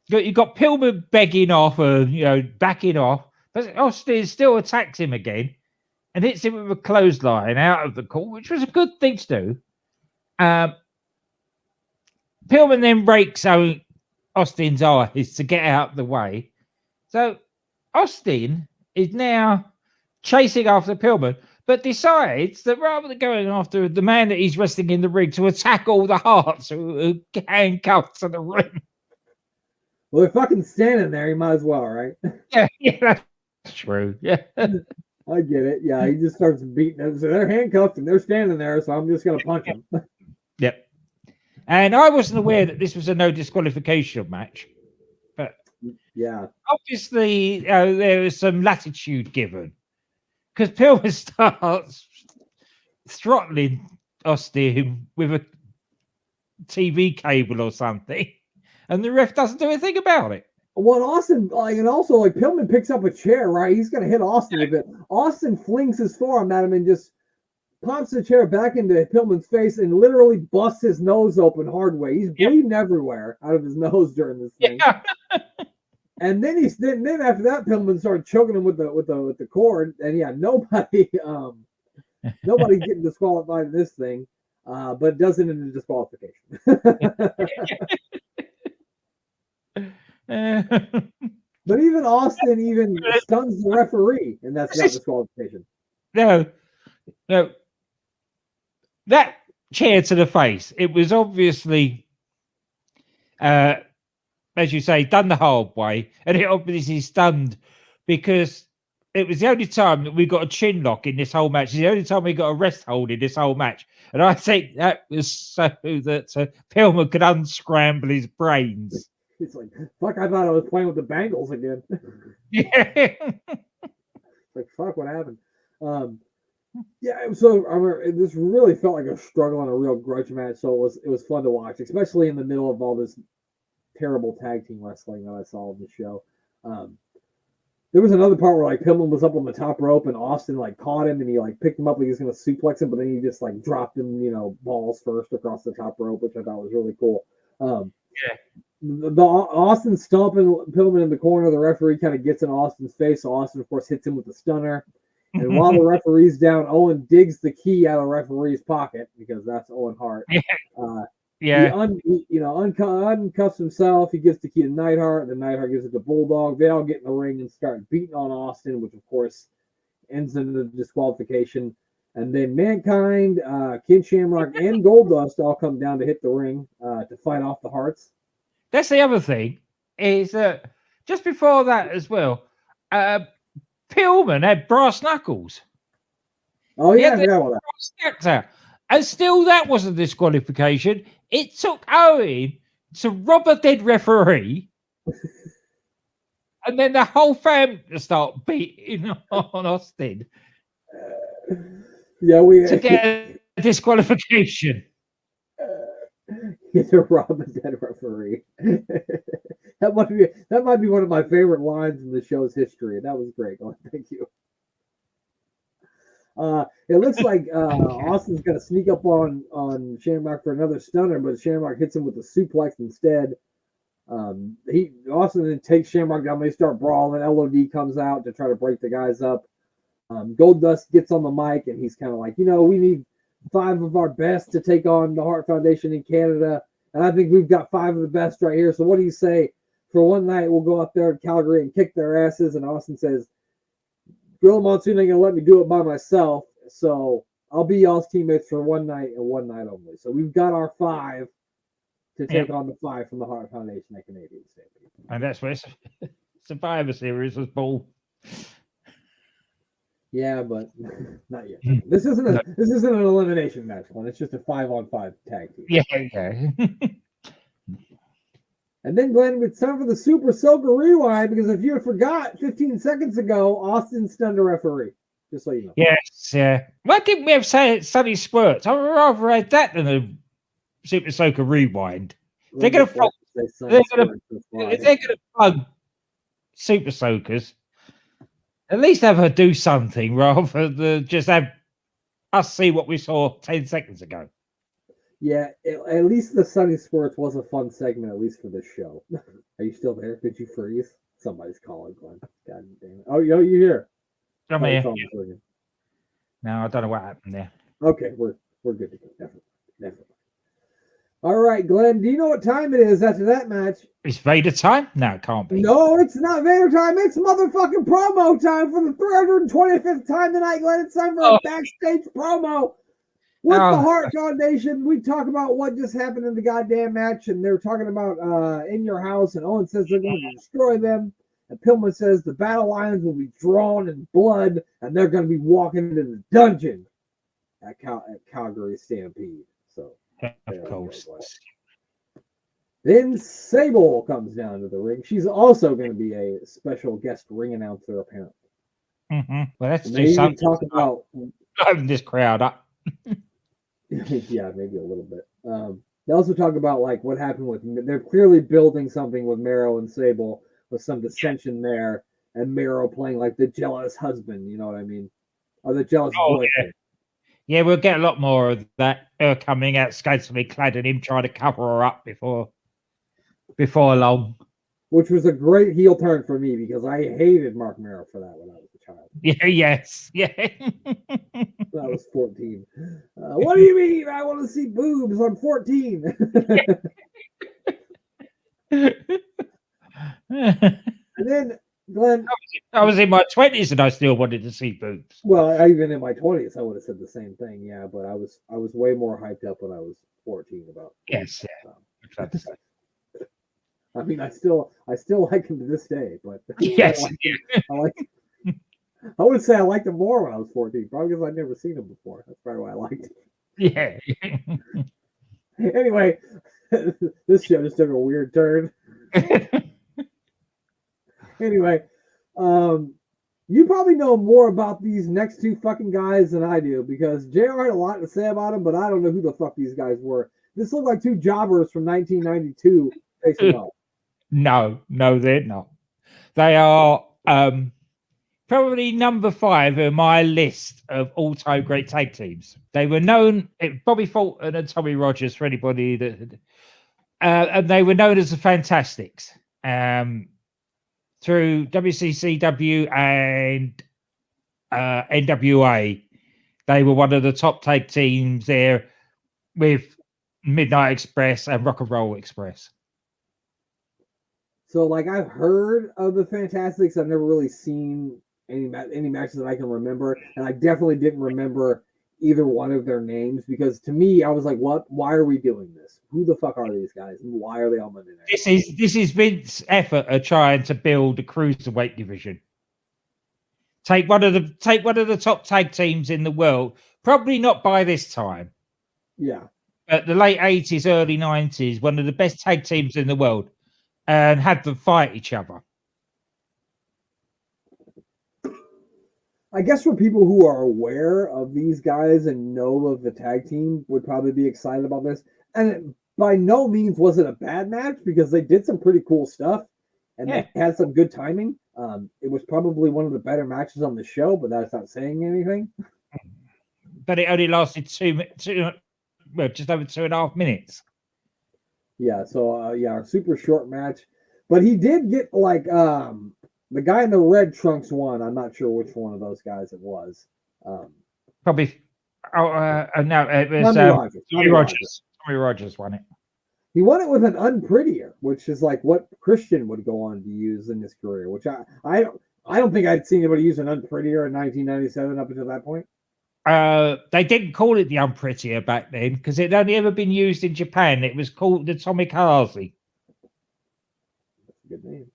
you got Pillman begging off and backing off, but Austin still attacks him again and hits him with a clothesline out of the court, which was a good thing to do. Pillman then breaks Austin's eyes to get out of the way. So Austin is now chasing after Pillman, but decides that rather than going after the man that he's wrestling in the ring, to attack all the Hearts who handcuffed to the ring. Well, they're fucking standing there. You might as well, right? Yeah, that's true. Yeah. I get it. Yeah, he just starts beating them. So they're handcuffed and they're standing there, so I'm just going to punch them. Yep. And I wasn't aware that this was a no disqualification match. But yeah, obviously there was some latitude given. Because Pillman starts throttling Austin with a TV cable or something, and the ref doesn't do anything about it. Well, Austin, and also Pillman picks up a chair, right? He's going to hit Austin a bit. Austin flings his forearm at him and just pumps the chair back into Pillman's face and literally busts his nose open hard way. He's bleeding everywhere out of his nose during this thing. Yeah. And then then after that, Pillman started choking him with the cord, and nobody getting disqualified in this thing, but doesn't in the disqualification. But even Austin stuns the referee, and that's not disqualification. No, that chair to the face. It was obviously. As you say, done the hard way, and it obviously stunned because it was the only time that we got a chin lock in this whole match. It's the only time we got a rest hold in this whole match, and I think that was so that Pillman could unscramble his brains. It's like, fuck! I thought I was playing with the Bengals again. Yeah. Like, fuck! What happened? Yeah, so I remember this really felt like a struggle and a real grudge match. So it was fun to watch, especially in the middle of all this terrible tag team wrestling that I saw on the show. There was another part where like Pillman was up on the top rope and Austin like caught him and he like picked him up like he was gonna suplex him, but then he just like dropped him, balls first across the top rope, which I thought was really cool. Yeah. The Austin stomping Pillman in the corner, the referee kind of gets in Austin's face. So Austin, of course, hits him with the stunner. And while the referee's down, Owen digs the key out of the referee's pocket because that's Owen Hart. Yeah. He uncuffs himself. He gives the key to Neidhart. Then Neidhart gives it to Bulldog. They all get in the ring and start beating on Austin, which, of course, ends in the disqualification. And then Mankind, Ken Shamrock, and Goldust all come down to hit the ring to fight off the Hearts. That's the other thing, is that just before that as well, Pillman had brass knuckles. Oh, yeah, I forgot about that. And still, that wasn't disqualification. It took Owen to rob a dead referee, and then the whole family to start beating on Austin. To get a disqualification. To rob a dead referee. That might be one of my favorite lines in the show's history. That was great. Thank you. It looks like Austin's going to sneak up on Shamrock for another stunner, but Shamrock hits him with a suplex instead. Austin then takes Shamrock down. They start brawling. LOD comes out to try to break the guys up. Goldust gets on the mic and he's kind of like, we need 5 of our best to take on the Hart Foundation in Canada, and I think we've got 5 of the best right here. So what do you say? For one night, we'll go up there to Calgary and kick their asses. And Austin says, Gorilla Monsoon ain't gonna let me do it by myself, so I'll be y'all's teammates for one night and one night only. So we've got our 5 to take on the 5 from the Hart Foundation at Canadian Stadium. And that's where Survivor Series was born. Yeah, but not yet. This isn't an elimination match, one. It's just a 5-on-5 tag team. Yeah. And then, Glenn, it's time for the Super Soaker Rewind, because if you forgot 15 seconds ago, Austin stunned a referee. Just so you know. Yes, yeah. Why didn't we have Sunny Squirts? I would rather have that than a Super Soaker Rewind. They're going to plug Super Soakers. At least have her do something rather than just have us see what we saw 10 seconds ago. Yeah, at least the Sunny Squirts was a fun segment, at least for this show. Are you still there? Did you freeze? Somebody's calling, Glenn. God damn it. Oh, you here? I'm here. No, I don't know what happened there. Okay, we're good to go. Definitely. All right, Glenn, do you know what time it is after that match? Is Vader time? No, it can't be. No, it's not Vader time. It's motherfucking promo time for the 325th time tonight, Glenn. It's time for a backstage promo with the Hart Foundation. We talk about what just happened in the goddamn match, and they're talking about In Your House, and Owen says they're going to destroy them. And Pillman says the battle lines will be drawn in blood, and they're going to be walking into the dungeon at Calgary Stampede. So, of course. Then Sable comes down to the ring. She's also going to be a special guest ring announcer, apparently. Mm-hmm. Well, let's do something. Talk about driving this crowd up. Yeah, maybe a little bit. They also talk about like what happened with. They're clearly building something with Mero and Sable, with some dissension there, and Mero playing like the jealous husband. You know what I mean? Or the jealous boyfriend. Yeah, we'll get a lot more of that. Her coming out scantily clad and him trying to cover her up before long. Which was a great heel turn for me because I hated Mark Mero for that when I was a child. Yeah, yes. Yeah. I was 14. What do you mean? I want to see boobs. I'm 14. And then, Glenn, I was in my 20s and I still wanted to see boobs. Well, even in my 20s, I would have said the same thing. Yeah, but I was way more hyped up when I was 14 about. Yes, yeah. I mean, I still like him to this day, but yes, I would say I liked him more when I was 14, probably because I'd never seen him before. That's probably why I liked him. Yeah. Anyway, this show just took a weird turn. Anyway, You probably know more about these next two fucking guys than I do because JR had a lot to say about them, but I don't know who the fuck these guys were. This looked like two jobbers from 1992 facing off. No, they're not. They are probably number 5 in my list of all-time great tag teams. They were known, Bobby Fulton and Tommy Rogers, for anybody that, and they were known as the Fantastics. Through WCCW and NWA, they were one of the top tag teams there with Midnight Express and Rock and Roll Express. So, like, I've heard of the Fantastics. I've never really seen any matches that I can remember, and I definitely didn't remember either one of their names because to me, I was like, "What? Why are we doing this? Who the fuck are these guys? And why are they on Monday Night?" This is Vince's effort of trying to build a cruiserweight division. Take one of the top tag teams in the world. Probably not by this time. Yeah. At the late 80s, early 90s, one of the best tag teams in the world, and had them fight each other. I guess for people who are aware of these guys and know of the tag team would probably be excited about this. And it by no means was it a bad match because they did some pretty cool stuff and they had some good timing. It was probably one of the better matches on the show, but that's not saying anything. But it only lasted just over 2.5 minutes. Yeah, so a super short match. But he did get like the guy in the red trunks won. I'm not sure which one of those guys it was. Probably. No, it was Tommy Rogers. Tommy Rogers won it. He won it with an unprettier, which is like what Christian would go on to use in his career. Which I don't think I'd seen anybody use an unprettier in 1997 up until that point. They didn't call it the unprettier back then because it had only ever been used in Japan. It was called the Tomikaze. That's a good name.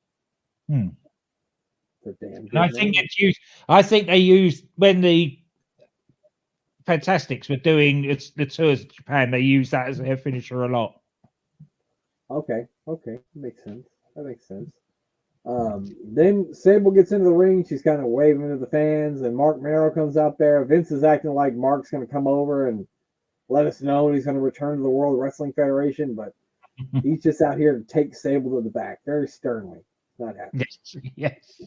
And I think it's used. I think they used when the Fantastics were doing the tours of Japan. They used that as their finisher a lot. Okay, makes sense. That makes sense. Then Sable gets into the ring. She's kind of waving to the fans, and Mark Merrow comes out there. Vince is acting like Mark's going to come over and let us know he's going to return to the World Wrestling Federation, but he's just out here to take Sable to the back very sternly. Not happy. Yes.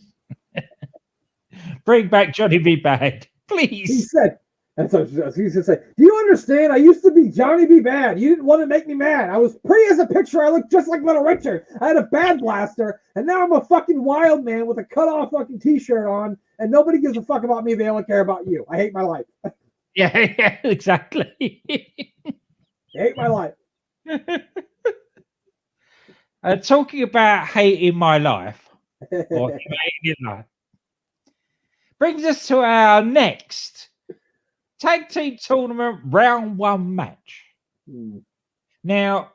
Bring back Johnny B. Bad, please. He said, and so he said, "Do you understand? I used to be Johnny B. Bad. You didn't want to make me mad. I was pretty as a picture. I looked just like Little Richard. I had a bad blaster, and now I'm a fucking wild man with a cut-off fucking t-shirt on, and nobody gives a fuck about me. They only care about you. I hate my life." Yeah, exactly. I hate my life. Talking about hating my life, or hating life, brings us to our next tag team tournament round 1 match. Now,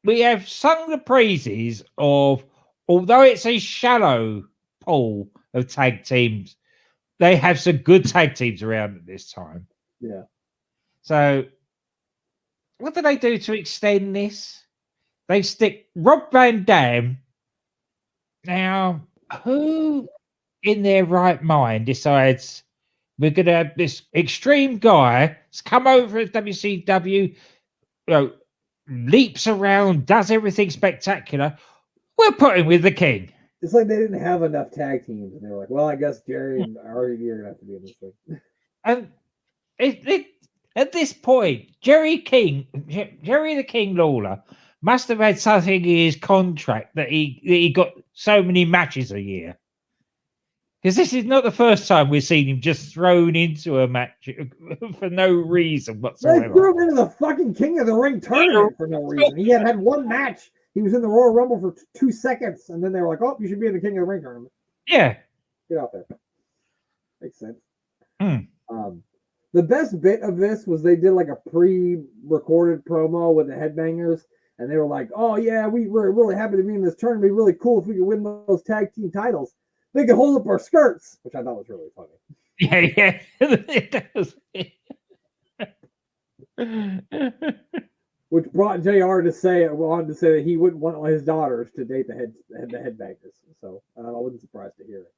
we have sung the praises of, although it's a shallow pool of tag teams, they have some good tag teams around at this time. Yeah. So, what do they do to extend this? They stick Rob Van Dam. Now, who in their right mind decides we're going to have this extreme guy come over at WCW, leaps around, does everything spectacular? We'll put him with the king. It's like they didn't have enough tag teams, and they were like, "Well, I guess Jerry and RVD are going to have to be in this thing." And at this point, Jerry the King Lawler must have had something in his contract that he got so many matches a year. Because this is not the first time we've seen him just thrown into a match for no reason whatsoever. They threw him into the fucking King of the Ring tournament for no reason. He had one match. He was in the Royal Rumble for 2 seconds, and then they were like, "Oh, you should be in the King of the Ring tournament." Yeah. Get out there. Makes sense. The best bit of this was they did like a pre-recorded promo with the Headbangers, and they were like, "Oh yeah, we're really happy to be in this tournament. It'd be really cool if we could win those tag team titles. They could hold up our skirts," which I thought was really funny. Yeah. It does. Which brought JR to say that he wouldn't want his daughters to date the Headbangers. So I wasn't surprised to hear it.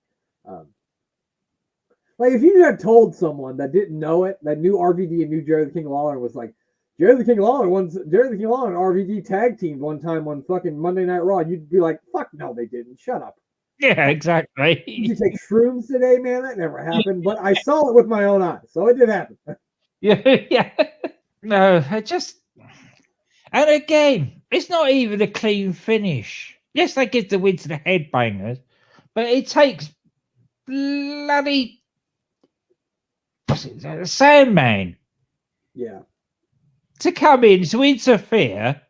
Like, if you had told someone that didn't know it, that knew RVD and knew Jerry the King Lawler, was like, Jerry the King Lawler and RVD tag teamed one time on fucking Monday Night Raw, you'd be like, fuck no, they didn't. Shut up. Yeah, exactly. Did you take shrooms today, man? That never happened. But I saw it with my own eyes, so it did happen. Yeah. No, it just... And again, it's not even a clean finish. Yes, they give the win to the headbangers, but it takes bloody Sandman to come in to interfere.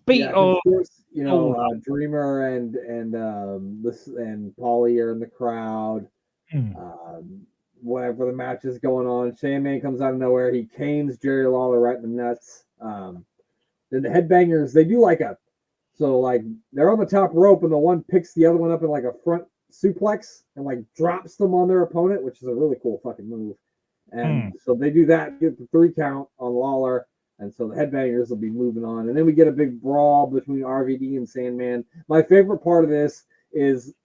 Beat of course, Dreamer and Paulie are in the crowd. Whatever the match is going on, Sandman comes out of nowhere. He canes Jerry Lawler right in the nuts. Then the headbangers, they do they're on the top rope, and the one picks the other one up in like a front suplex and like drops them on their opponent, which is a really cool fucking move. And so they do that, get the 3 count on Lawler, and so the headbangers will be moving on. And then we get a big brawl between RVD and Sandman. My favorite part of this is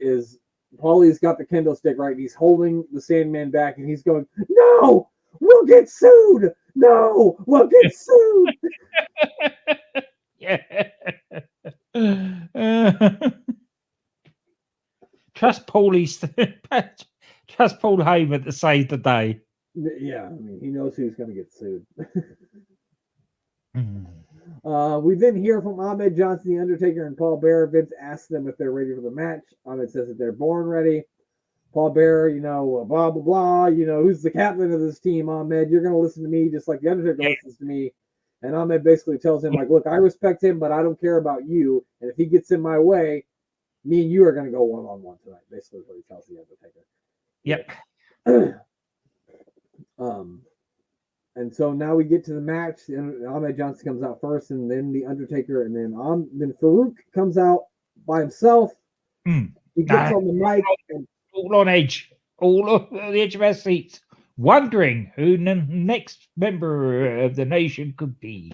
Paulie's got the kendo stick, right? He's holding the Sandman back, and he's going, "No, we'll get sued. No, we'll get sued." Yeah. Trust Paul Heyman to save the day. Yeah, I mean, he knows who's going to get sued. We then hear from Ahmed Johnson, The Undertaker, and Paul Bearer. Vince asks them if they're ready for the match. Ahmed says that they're born ready. Paul Bearer, blah, blah, blah. Who's the captain of this team, Ahmed? You're going to listen to me just like The Undertaker listens to me. And Ahmed basically tells him, like, look, I respect him, but I don't care about you. And if he gets in my way, me and you are going to go one-on-one tonight. Basically what he tells The Undertaker. Yep. And so now we get to the match. Ahmed Johnson comes out first, and then The Undertaker, and then Farouk comes out by himself. He gets on the mic. And all on edge. All on the edge of our seats. Wondering who the next member of the nation could be.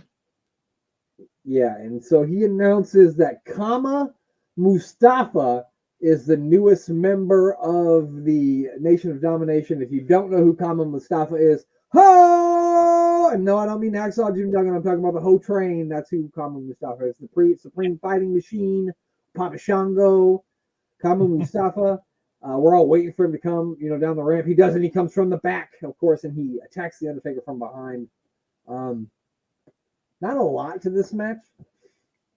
Yeah, and so he announces that Kama Mustafa is the newest member of the Nation of Domination. If you don't know who Kama Mustafa is, ho! And no, I don't mean Hacksaw Jim Duggan. I'm talking about the Ho Train. That's who Kama Mustafa is. The Supreme Fighting Machine, Papa Shango, Kama Mustafa. We're all waiting for him to come, down the ramp. He doesn't. He comes from the back, of course, and he attacks The Undertaker from behind. Not a lot to this match.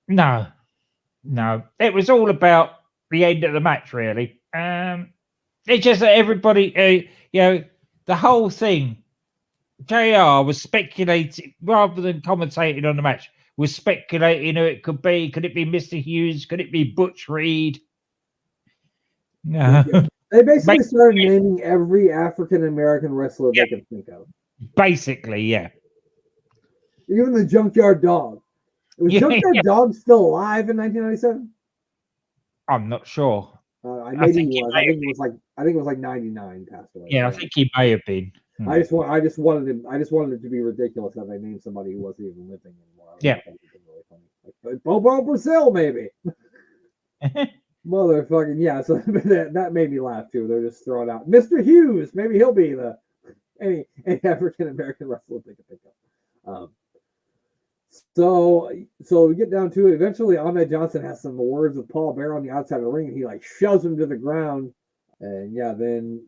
No. It was all about the end of the match, really. It's just that everybody, the whole thing, JR was speculating, rather than commentating on the match, was speculating who it could be. Could it be Mr. Hughes? Could it be Butch Reed? No. They basically started naming every African-American wrestler they could think of. Basically, yeah. Even the Junkyard Dog. Was Junkyard Dog still alive in 1997? I'm not sure. Maybe he was. I think it was like 99 passed away. Yeah, I think he may have been. I just wanted it to be ridiculous that they named somebody who wasn't even living anymore. Yeah. Like Bobo Brazil, maybe. Motherfucking yeah. So that made me laugh too. They're just throwing out Mr. Hughes. Maybe he'll be any African American wrestler they can pick up. So we get down to it. Eventually, Ahmed Johnson has some words with Paul Bearer on the outside of the ring, and he shoves him to the ground. And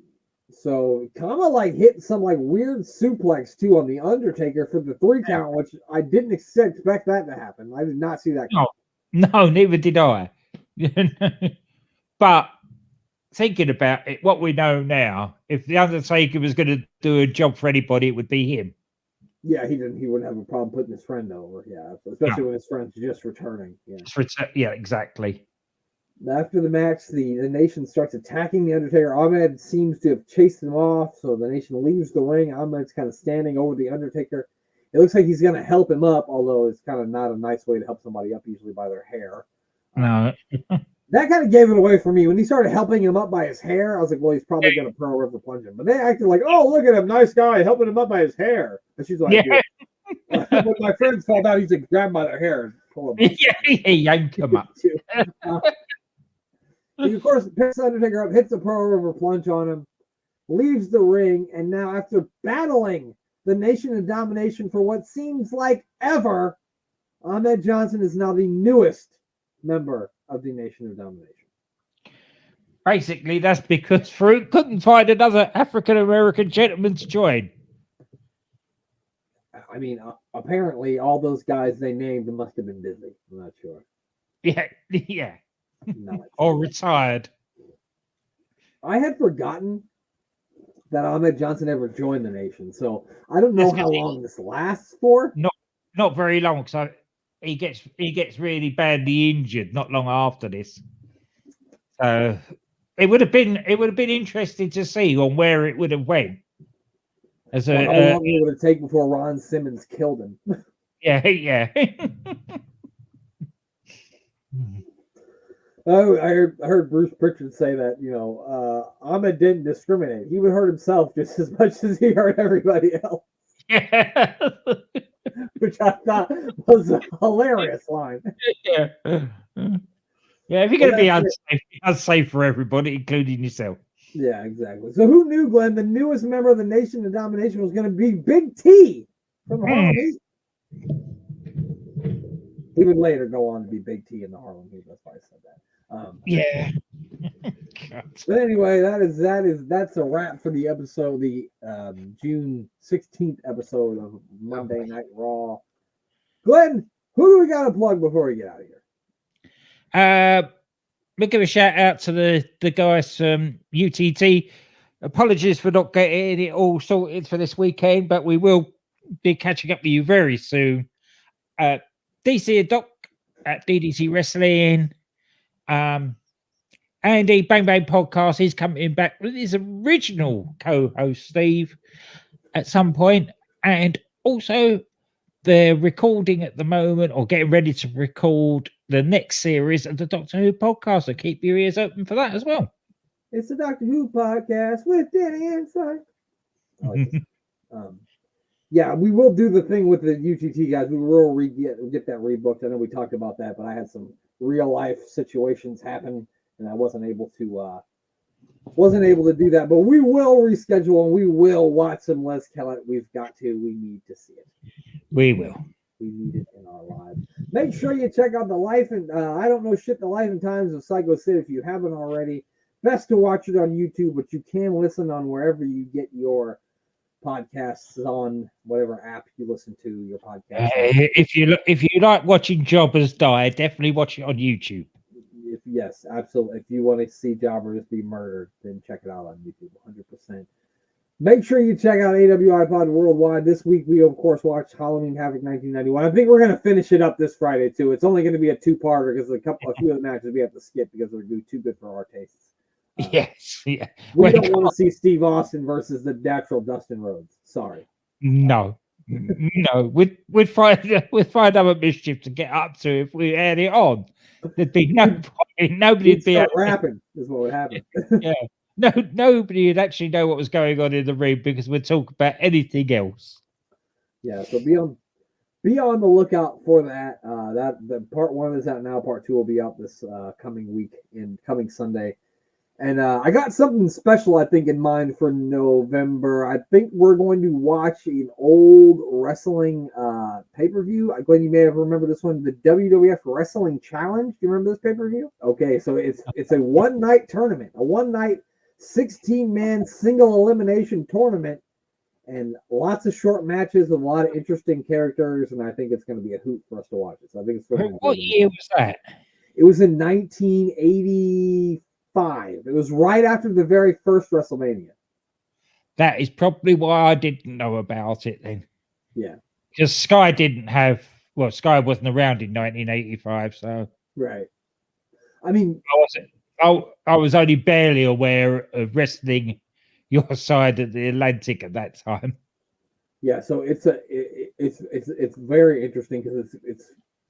so Kama hit some weird suplex too on the Undertaker for the 3 count, which I didn't expect that to happen. I did not see that. No, neither did I. But thinking about it, what we know now, if the Undertaker was going to do a job for anybody, it would be him. Yeah, he wouldn't have a problem putting his friend over. Yeah, especially when his friend's just returning. Yeah, exactly. After the match, the Nation starts attacking the Undertaker. Ahmed seems to have chased him off, so the Nation leaves the ring. Ahmed's kind of standing over the Undertaker. It looks like he's going to help him up, although it's kind of not a nice way to help somebody up, usually by their hair. No. That kind of gave it away for me. When he started helping him up by his hair, I was like, well, he's probably going to Pearl River plunge him. But they acted like, oh, look at him, nice guy, helping him up by his hair. And she's like, yeah. When my friends fall down, he's like, grab by their hair and pull him up. Yeah, he yanked him up. He, of course, picks Undertaker up, hits a Pearl River plunge on him, leaves the ring, and now after battling the Nation of Domination for what seems like ever, Ahmed Johnson is now the newest member of the Nation of Domination. Basically, that's because Farouk couldn't find another African-American gentleman to join. I mean, apparently all those guys they named must have been busy. I'm not sure. Yeah. Not Or retired. I had forgotten that Ahmed Johnson ever joined the Nation, so I don't know how long this lasts for. Not very long, because he gets really badly injured not long after this. So it would have been interesting to see on where it would have went. How long it would have taken before Ron Simmons killed him. Yeah. I heard Bruce Pritchard say that, Ahmed didn't discriminate. He would hurt himself just as much as he hurt everybody else. Yeah. Which I thought was a hilarious line. Yeah. Yeah, if you're going to be unsafe for everybody, including yourself. Yeah, exactly. So who knew, Glenn, the newest member of the Nation of Domination was going to be Big T from Harlem Heat? He would later go on to be Big T in the Harlem Heat. That's why I said that. Yeah. But anyway, that's a wrap for the episode, the June 16th episode of Monday Night Raw. Glenn, who do we got to plug before we get out of here? We'll give a shout out to the guys from UTT. Apologies for not getting it all sorted for this weekend, but we will be catching up with you very soon. DC Doc at DDC Wrestling. Andy Bang Bang Podcast is coming back with his original co-host Steve at some point, and also they're recording at the moment or getting ready to record the next series of the Doctor Who podcast. So keep your ears open for that as well. It's the Doctor Who podcast with Danny Inside. Yeah, we will do the thing with the UTT guys. We will get that rebooked. I know we talked about that, but I had some real life situations happen, and I wasn't able to do that. But we will reschedule, and we will watch some Les Kellett. We've got to. We need to see it. We will. We need it in our lives. Make sure you check out the life and I don't know shit. The Life and Times of Psycho Sid if you haven't already. Best to watch it on YouTube, but you can listen on wherever you get your podcasts on whatever app you listen to your podcast. If you like watching jobbers die, definitely watch it on YouTube. Yes, absolutely. If you want to see jobbers be murdered, then check it out on YouTube. 100%. Make sure you check out AWI Pod Worldwide. This week we of course watched Halloween Havoc 1991. I think we're going to finish it up this Friday too. It's only going to be a two-parter because a few of the matches we have to skip because they're too good for our tastes. Yes, yeah. We don't want to see Steve Austin versus the natural Dustin Rhodes. Sorry. No. We'd find other mischief to get up to if we had it on. There'd be nobody would be rapping is what would happen. Yeah. No, nobody would actually know what was going on in the ring because we'd talk about anything else. Yeah, so be on the lookout for that. The part 1 is out now. Part 2 will be out this coming week and coming Sunday. And I got something special, I think, in mind for November. I think we're going to watch an old wrestling pay-per-view. Glenn, you may have remembered this one, the WWF Wrestling Challenge. Do you remember this pay-per-view? Okay, so it's a one-night tournament, a one-night 16-man single elimination tournament, and lots of short matches with a lot of interesting characters, and I think it's going to be a hoot for us to watch it. So I think it's What year was that? It was in 1985. It was right after the very first WrestleMania. That is probably why I didn't know about it then. Yeah. Because Sky wasn't around in 1985, so. Right. I mean, I was only barely aware of wrestling your side of the Atlantic at that time. Yeah, so it's very interesting because it's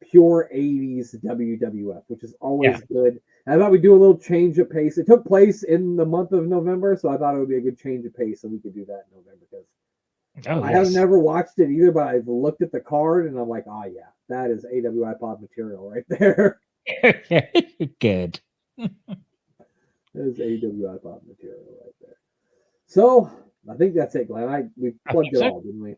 pure 80s WWF, which is always good. And I thought we'd do a little change of pace. It took place in the month of November, so I thought it would be a good change of pace, and we could do that in November because I have never watched it either, but I've looked at the card and I'm like, yeah, that is AWI Pod material right there. Good. There's AWI pop material right there. So I think that's it, Glenn. We plugged it all, didn't we?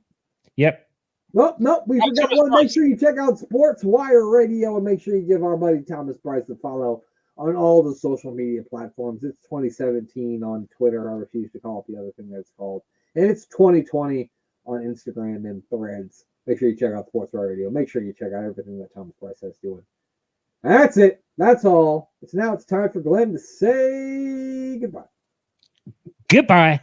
Yep. Nope. We forgot one. Make sure you check out Sports Wire Radio and make sure you give our buddy Thomas Price a follow on all the social media platforms. It's 2017 on Twitter. I refuse to call it the other thing that's called. And it's 2020 on Instagram and Threads. Make sure you check out Sports Wire Radio. Make sure you check out everything that Thomas Price is doing. That's it. That's all. It's time for Glenn to say goodbye. Goodbye.